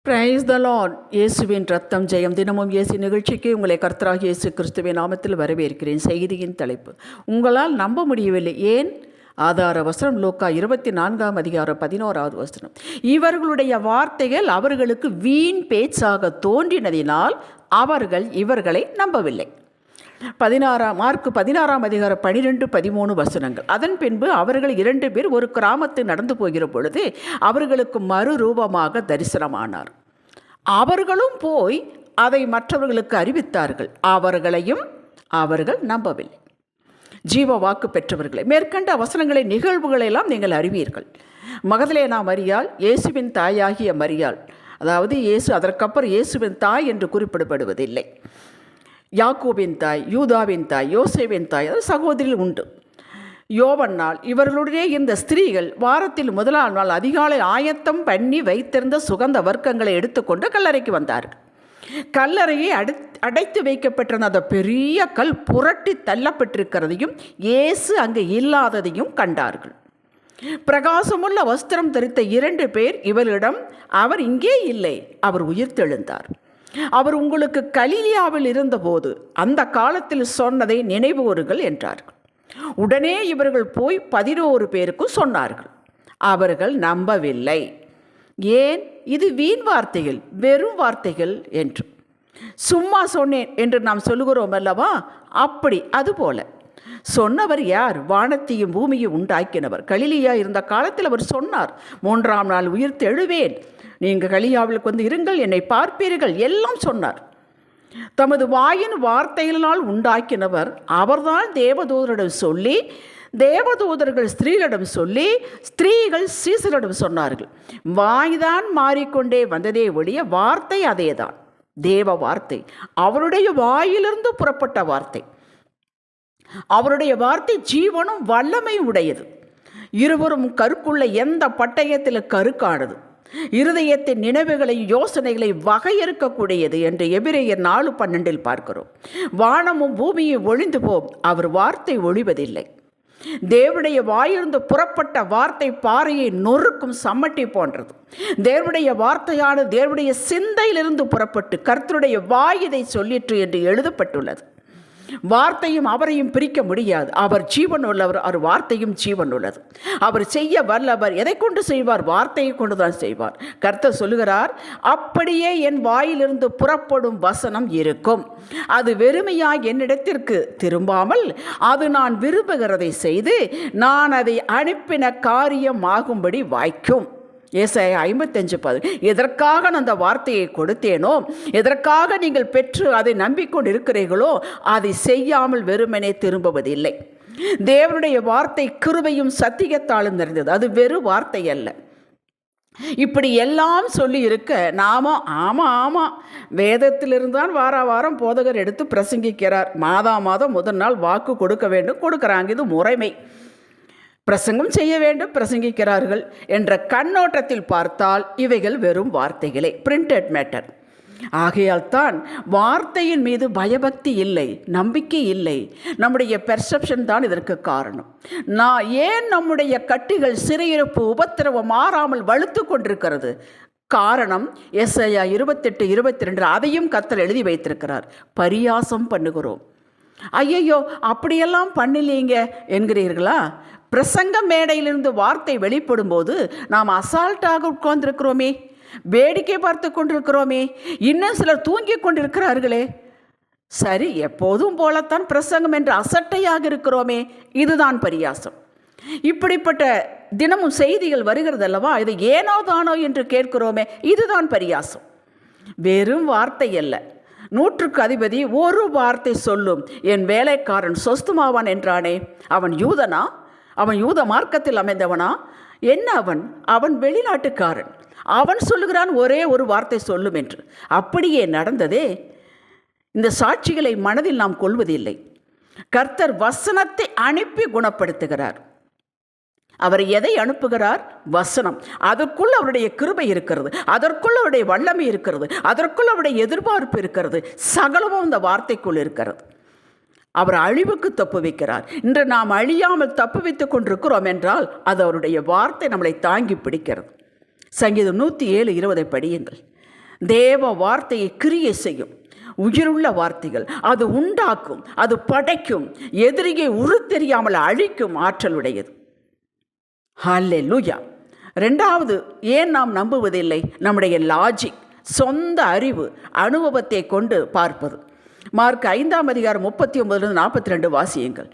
Praise the Lord. இயேசுவின் ரத்தம் ஜெயம். தினமும் இயேசு நிகழ்ச்சிக்கு உங்களை கர்த்தராகிய இயேசு கிறிஸ்துவின் நாமத்தில் வரவேற்கிறேன். செய்தியின் தலைப்பு, உங்களால் நம்ப முடியவில்லை ஏன்? ஆதார வசனம் லூக்கா 24:11. இவர்களுடைய வார்த்தைகள் அவர்களுக்கு வீண் பேச்சாக தோன்றினதினால் அவர்கள் இவர்களை நம்பவில்லை. மார்க்கு 16:12-13. அதன் பின்பு அவர்கள் 2 பேர் ஒரு கிராமத்தில் நடந்து போகிற பொழுது அவர்களுக்கு மறுரூபமாக தரிசனமானார். அவர்களும் போய் அதை மற்றவர்களுக்கு அறிவித்தார்கள். அவர்களையும் அவர்கள் நம்பவில்லை. ஜீவ வாக்கு பெற்றவர்களை மேற்கண்ட வசனங்களை நிகழ்வுகளெல்லாம் நீங்கள் அறிவீர்கள். மகதலேனா மரியாள், இயேசுவின் தாயாகிய மரியாள், அதாவது இயேசு அதற்கப்புறம் இயேசுவின் தாய் என்று குறிப்பிடப்படுவதில்லை. யாக்கோபின் தாய், யூதாவின் தாய், யோசேவின் தாய், அதாவது சகோதரிகள் உண்டு. யோவன்னாள், இவர்களுடைய இந்த ஸ்திரீகள் வாரத்தில் முதலாம் நாள் அதிகாலை ஆயத்தம் பண்ணி வைத்திருந்த சுகந்த வர்க்கங்களை எடுத்துக்கொண்டு கல்லறைக்கு வந்தார்கள். கல்லறையை அடைத்து வைக்கப்பட்டிருந்த அந்த பெரிய கல் புரட்டி தள்ளப்பட்டிருக்கிறதையும் இயேசு அங்கு இல்லாததையும் கண்டார்கள். பிரகாசமுள்ள வஸ்திரம் தரித்த 2 பேர் இவரிடம், அவர் இங்கே இல்லை, அவர் உயிர்த்தெழுந்தார். அவர் உங்களுக்கு கலிலியாவில் இருந்தபோது அந்த காலத்தில் சொன்னதை நினைவுகூருங்கள் என்றார்கள். உடனே இவர்கள் போய் 11 பேருக்கும் சொன்னார்கள். அவர்கள் நம்பவில்லை. ஏன்? இது வீண் வார்த்தைகள், வெறும் வார்த்தைகள் என்று. சும்மா சொன்னேன் என்று நாம் சொல்லுகிறோம் அல்லவா, அப்படி அதுபோல சொன்னவர் யார்? வானத்தையும் பூமியும் உண்டாக்கினவர். கலிலியா இருந்த காலத்தில் அவர் சொன்னார், 3ஆம் நாள் உயிர்த்து எழுவேன், நீங்கள் கலிலியாவிற்கு வந்து இருங்கள், என்னை பார்ப்பீர்கள், எல்லாம் சொன்னார். தமது வாயின் வார்த்தைகளினால் உண்டாக்கினவர் அவர்தான் தேவதூதரிடம் சொல்லி, தேவதூதர்கள் ஸ்திரீகளிடம் சொல்லி, ஸ்திரீகள் சீசரிடம் சொன்னார்கள். வாய்தான் மாறிக்கொண்டே வந்ததே ஒழிய வார்த்தை அதேதான், தேவ வார்த்தை, அவருடைய வாயிலிருந்து புறப்பட்ட வார்த்தை. அவருடைய வார்த்தை ஜீவனும் வல்லமை உடையது. இருவரும் கருக்குள்ள எந்த பட்டயத்தில் கருக்கானது, இருதயத்தின் நினைவுகளை யோசனைகளை வகையறுக்கக்கூடியது என்று எபிரேயர் 4:12 பார்க்கிறோம். வானமும் பூமியும் ஒழிந்து போம், அவர் வார்த்தை ஒழிவதில்லை. தேவனுடைய வாயிலிருந்து புறப்பட்ட வார்த்தை பாறையை நொறுக்கும் சம்மட்டி போன்றது. தேவனுடைய வார்த்தையான தேவனுடைய சிந்தையிலிருந்து புறப்பட்டு கர்த்தருடைய வாய் இதை சொல்லிற்று என்று எழுதப்பட்டுள்ளது. வார்த்தையும் அவரையும் பிரிக்க முடியாது. அவர் ஜீவன் உள்ளவர், அவர் வார்த்தையும் ஜீவன் உள்ளது. அவர் செய்ய வல்லவர். எதை கொண்டு செய்வார்? வார்த்தையை கொண்டு தான் செய்வார். கர்த்தர் சொல்லுகிறார், அப்படியே என் வாயிலிருந்து புறப்படும் வசனம் இருக்கும், அது வெறுமையாய் என்னிடத்திற்கு திரும்பாமல் அது நான் விரும்புகிறதை செய்து நான் அதை அனுப்பின காரியம் ஆகும்படி வாய்க்கும். ஏசாயா 55:10. எதற்காக நான் அந்த வார்த்தையை கொடுத்தேனோ, எதற்காக நீங்கள் பெற்று அதை நம்பிக்கொண்டு இருக்கிறீர்களோ, அதை செய்யாமல் வெறுமனே திரும்புவதில்லை. தேவனுடைய வார்த்தை கிருபையும் சத்தியத்தாலும் நிறைந்தது, அது வெறும் வார்த்தை அல்ல. இப்படி எல்லாம் சொல்லி இருக்க நாம ஆமாம் வேதத்திலிருந்து தான் வாரம் போதகர் எடுத்து பிரசங்கிக்கிறார், மாதம் முதல் நாள் வாக்கு கொடுக்க வேண்டும், கொடுக்குறாங்க, இது முறைமை. பிரசங்கம் செய்ய வேண்டும், பிரசங்கிக்கிறார்கள் என்ற கண்ணோட்டத்தில் பார்த்தால் இவைகள் வெறும் வார்த்தைகளே, பிரிண்டட் மேட்டர். ஆகையால் தான் வார்த்தையின் மீது பயபக்தி இல்லை, நம்பிக்கை இல்லை. நம்முடைய பெர்செப்ஷன் தான் இதற்கு காரணம். ஏன் நம்முடைய கட்டிகள், சிறையிருப்பு, உபத்திரவம் மாறாமல் வலுத்து கொண்டிருக்கிறது? காரணம் ஏசாயா 28:22. அதையும் கர்த்தர் எழுதி வைத்திருக்கிறார். பரியாசம் பண்ணுகிறோம். ஐயையோ அப்படியெல்லாம் பண்ணலீங்க என்கிறீர்களா? பிரசங்க மேடையிலிருந்து வார்த்தை வெளிப்படும் போது நாம் அசால்ட்டாக உட்கார்ந்திருக்கிறோமே, வேடிக்கை பார்த்து கொண்டிருக்கிறோமே, இன்னும் சிலர் தூங்கி கொண்டிருக்கிறார்களே. சரி, எப்போதும் போலத்தான் பிரசங்கம் என்று அசட்டையாக இருக்கிறோமே, இதுதான் பரியாசம். இப்படிப்பட்ட தினமும் செய்திகள் வருகிறது அல்லவா, இது ஏனோ தானோ என்று கேட்கிறோமே, இதுதான் பரியாசம். வெறும் வார்த்தை அல்ல. 100க்கு அதிபதி ஒரு வார்த்தை சொல்லும், என் வேலைக்காரன் சொஸ்துமாவான் என்றானே, அவன் யூதனா? அவன் யூத மார்க்கத்தில் அமைந்தவனா? என்ன அவன் வெளிநாட்டுக்காரன். அவன் சொல்லுகிறான் ஒரே ஒரு வார்த்தை சொல்லும் என்று. அப்படியே நடந்ததே. இந்த சாட்சிகளை மனதில் நாம் கொள்வதில்லை. கர்த்தர் வசனத்தை அனுப்பி குணப்படுத்துகிறார். அவர் எதை அனுப்புகிறார்? வசனம். அதற்குள் அவருடைய கிருபை இருக்கிறது, அதற்குள் அவருடைய வல்லமை இருக்கிறது, அதற்குள் அவருடைய எதிர்பார்ப்பு இருக்கிறது. சகலமும் அந்த வார்த்தைக்குள் இருக்கிறது. அவர் அழிவுக்கு தப்பு வைக்கிறார். இன்று நாம் அழியாமல் தப்பு வைத்துக் கொண்டிருக்கிறோம் என்றால் அது அவருடைய வார்த்தை நம்மளை தாங்கி பிடிக்கிறது. சங்கீதம் 107:20 படியுங்கள். தேவ வார்த்தையை கிரியை செய்யும். உயிருள்ள வார்த்தைகள். அது உண்டாக்கும், அது படைக்கும், எதிரியை உருத்தெரியாமல் அழிக்கும் ஆற்றலுடையது. ஹல்லேலூயா. ரெண்டாவது, ஏன் நாம் நம்புவதில்லை? நம்முடைய லாஜிக், சொந்த அறிவு, அனுபவத்தை கொண்டு பார்ப்பது. மார்க் 5:39-42 வாசியுங்கள்.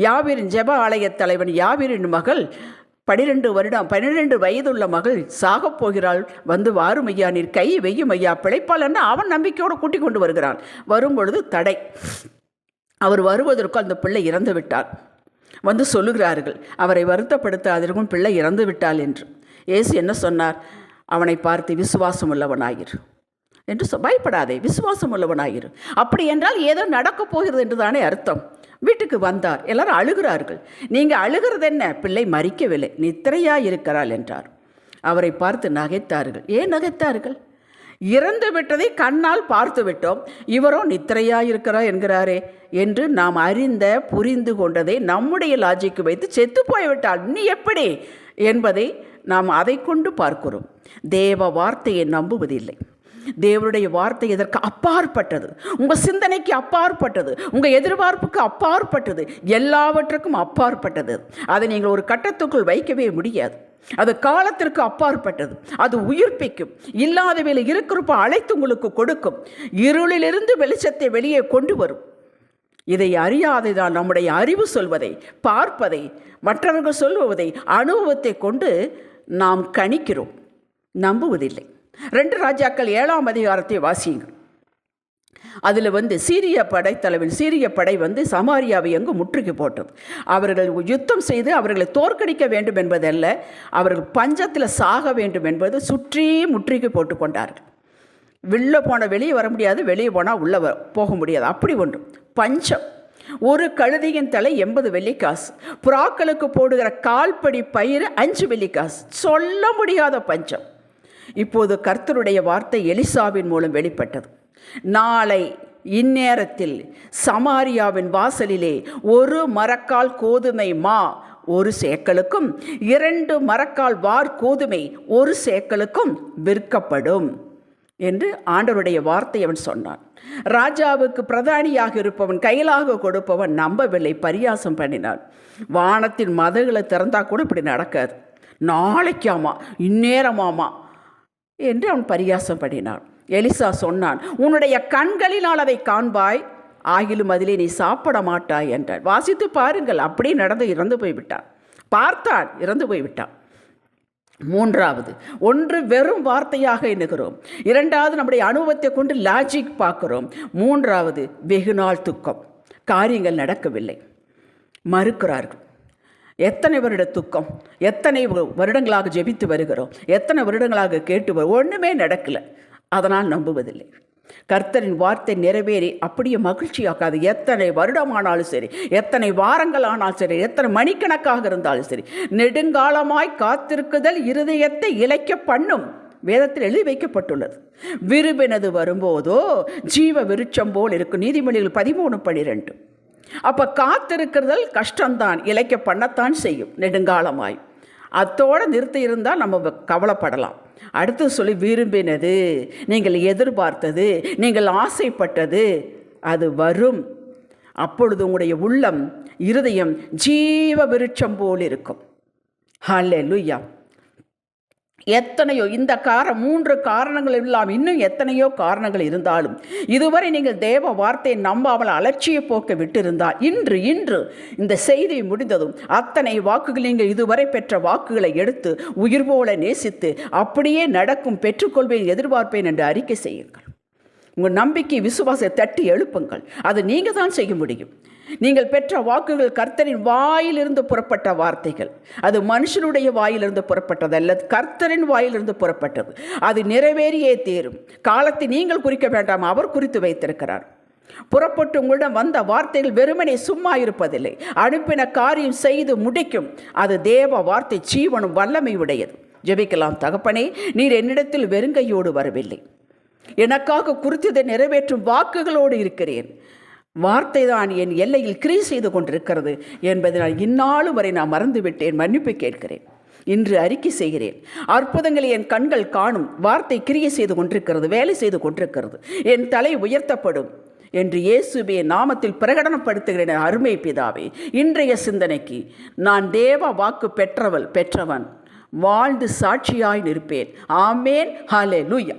யாவீரின் ஜெப ஆலய தலைவன் யாவீரின் மகள் 12 வயதுள்ள மகள் சாகப் போகிறாள், வந்து வாரும் ஐயா, நீர் கை வெய்யும் ஐயா, பிழைப்பாள் என்று அவன் நம்பிக்கையோடு கூட்டிக் கொண்டு வருகிறான். வரும்பொழுது தடை. அவர் வருவதற்கும் அந்த பிள்ளை இறந்து விட்டார். வந்து சொல்லுகிறார்கள், அவரை வருத்தப்படுத்தாதற்கும் பிள்ளை இறந்து விட்டாள் என்று. இயேசு என்ன சொன்னார்? அவனை பார்த்து விசுவாசம் உள்ளவனாயிரு என்று பயப்படாதே, விசுவாசம் உள்ளவனாயிரு. அப்படி என்றால் ஏதோ நடக்கப் போகிறது என்று தானே அர்த்தம். வீட்டுக்கு வந்தார். எல்லாரும் அழுகிறார்கள். நீங்கள் அழுகிறது என்ன? பிள்ளை மரிக்கவில்லை, நித்திரையாக இருக்கிறாள் என்றார். அவரை பார்த்து நகைத்தார்கள். ஏன் நகைத்தார்கள்? இறந்து விட்டதை கண்ணால் பார்த்து விட்டோம், இவரோ நித்திரையாக இருக்கிறார் என்கிறாரே என்று நாம் அறிந்த புரிந்து கொண்டதை நம்முடைய லாஜிக்கு வைத்து செத்து போய்விட்டால் நீ எப்படி என்பதை நாம் அதை கொண்டு பார்க்கிறோம். தேவ வார்த்தையை நம்புவதில்லை. தேவனுடைய வார்த்தை இதற்கு அப்பாற்பட்டது, உங்கள் சிந்தனைக்கு அப்பாற்பட்டது, உங்கள் எதிர்பார்ப்புக்கு அப்பாற்பட்டது, எல்லாவற்றுக்கும் அப்பாற்பட்டது. அதை நீங்கள் ஒரு கட்டத்துக்குள் வைக்கவே முடியாது. அது காலத்திற்கு அப்பாற்பட்டது. அது உயிர்ப்பிக்கும், இல்லாதவையில் இருக்கிறப்ப அழைத்து உங்களுக்கு கொடுக்கும், இருளிலிருந்து வெளிச்சத்தை வெளியே கொண்டு வரும். இதை அறியாதைதான் நம்முடைய அறிவு சொல்வதை, பார்ப்பதை, மற்றவர்கள் சொல்லுவதை, அனுபவத்தை கொண்டு நாம் கணிக்கிறோம், நம்புவதில்லை. 2 ராஜாக்கள் 7ஆம் அதிகாரத்தை வாசியுங்கள். அதில் சீரிய படைத்தலைவன், சீரிய படை சமாரியாவை எங்கு முற்றுகை போட்டது. அவர்கள் யுத்தம் செய்து அவர்களை தோற்கடிக்க வேண்டும் என்பதல்ல, அவர்கள் பஞ்சத்தில் சாக வேண்டும் என்பது சுற்றி முற்றுகை போட்டு கொண்டார்கள். வெளியே வர முடியாது, வெளியே போனால் உள்ளே போக முடியாது, அப்படி ஒன்று பஞ்சம். ஒரு கழுதையின் தலை 80 வெள்ளிக்காசு, புறாக்களுக்கு போடுகிற கால்படி பயிர் 5 வெள்ளிக்காசு. சொல்ல முடியாத பஞ்சம். இப்போது கர்த்தருடைய வார்த்தை எலிசாவின் மூலம் வெளிப்பட்டது. நாளை இந்நேரத்தில் சமாரியாவின் வாசலிலே 1 மரக்கால் கோதுமை மா 1 சேக்கலுக்கும் 2 மரக்கால் வார் கோதுமை 1 சேக்கலுக்கும் விற்கப்படும் என்று ஆண்டவருடைய வார்த்தை அவன் சொன்னான். ராஜாவுக்கு பிரதானியாக இருப்பவன், கையிலாக கொடுப்பவன் நம்பவில்லை, பரியாசம் பண்ணினான். வானத்தின் மதகுகளை திறந்தா கூட இப்படி நடக்காது, நாளைக்காமா, இந்நேரமாமா என்று அவன் பரியாசம் பண்ணினான். எலிசா சொன்னான், உன்னுடைய கண்களினால் அதை காண்பாய், ஆகிலும் அதிலே நீ சாப்பிட மாட்டாய் என்றான். வாசித்து பாருங்கள், அப்படியே நடந்து இறந்து போய்விட்டான். பார்த்தான், இறந்து போய்விட்டான். 3வது, ஒன்று வெறும் வார்த்தையாக எண்ணுகிறோம். 2வது நம்முடைய அனுபவத்தை கொண்டு லாஜிக் பார்க்கிறோம். 3வது வெகுநாள் துக்கம், காரியங்கள் நடக்கவில்லை, மறுக்கிறார்கள். எத்தனை வருட துக்கம், எத்தனை வருடங்களாக ஜெபித்து வருகிறோம், எத்தனை வருடங்களாக கேட்டு ஒன்றுமே நடக்கலை, அதனால் நம்புவதில்லை. கர்த்தரின் வார்த்தை நிறைவேறி அப்படியே மகிழ்ச்சியாக்காது. எத்தனை வருடமானாலும் சரி, எத்தனை வாரங்கள் ஆனாலும் சரி, எத்தனை மணிக்கணக்காக இருந்தாலும் சரி, நெடுங்காலமாய் காத்திருக்குதல் இருதயத்தை இளைக்க பண்ணும். வேதத்தில் எழுதி வைக்கப்பட்டுள்ளது. விரும்பினது வரும்போதோ ஜீவ விருட்சம் போல் இருக்கும். நீதிமொழிகள் 13:12. அப்போ காத்திருக்கிறதல் கஷ்டம்தான், இளைக்க பண்ணத்தான் செய்யும் நெடுங்காலமாய். அத்தோடு நிறுத்தி இருந்தால் நம்ம கவலைப்படலாம். அடுத்து சொல்லி, விரும்பினது, நீங்கள் எதிர்பார்த்தது, நீங்கள் ஆசைப்பட்டது அது வரும். அப்பொழுது உங்களுடைய உள்ளம், இருதயம் ஜீவ விருட்சம் போல் இருக்கும். ஹல்லேலூயா. எத்தனையோ இந்த 3 காரணங்கள் இல்லாமல் இன்னும் எத்தனையோ காரணங்கள் இருந்தாலும் இதுவரை நீங்கள் தேவ வார்த்தையை நம்பாமல் அலட்சிய போக்க விட்டிருந்தால் இன்று இந்த செய்தி முடிந்ததும் அத்தனை வாக்குகள், நீங்கள் இதுவரை பெற்ற வாக்குகளை எடுத்து உயிர் போல நேசித்து அப்படியே நடக்கும், பெற்றுக்கொள்வேன், எதிர்பார்ப்பேன் என்று அறிக்கை செய்யுங்கள். உங்கள் நம்பிக்கை, விசுவாசத்தை தட்டி எழுப்புங்கள். அது நீங்கள் தான் செய்ய முடியும். நீங்கள் பெற்ற வாக்குகள் கர்த்தரின் வாயிலிருந்து புறப்பட்ட வார்த்தைகள். அது மனுஷனுடைய வாயிலிருந்து புறப்பட்டதல்ல, கர்த்தரின் வாயிலிருந்து புறப்பட்டது. அது நிறைவேறியே தீரும். காலத்தை நீங்கள் குறிக்க வேண்டாம், அவர் குறித்து வைத்திருக்கிறார். புறப்பட்டு உங்களிடம் வந்த வார்த்தைகள் வெறுமனே சும்மா இருப்பதில்லை, அனுப்பின காரியம் செய்து முடிக்கும். அது தேவ வார்த்தை, ஜீவனும் வல்லமை உடையது. ஜெபிக்கலாம். தகப்பனே, நீர் என்னிடத்தில் வெறுங்கையோடு வரவில்லை, எனக்காக குறித்ததை நிறைவேற்றும் வாக்குகளோடு இருக்கிறேன். வார்த்தை தான் என் எல்லையில் கிரியை செய்து கொண்டிருக்கிறது என்பதை நான் இந்நாளும் வரை நான் மறந்துவிட்டேன். மன்னிப்பு கேட்கிறேன். இன்று அறிக்கை செய்கிறேன். அற்புதங்களை என் கண்கள் காணும். வார்த்தை கிரியை செய்து கொண்டிருக்கிறது, வேலை செய்து கொண்டிருக்கிறது. என் தலை உயர்த்தப்படும் என்று இயேசுவே நாமத்தில் பிரகடனப்படுத்துகிறேன். அருமை பிதாவே, இன்றைய சிந்தனைக்கு நான் தேவ வாக்கு பெற்றவன், வாழ்ந்து சாட்சியாய் நிற்பேன். ஆமேன். ஹல்லேலூயா.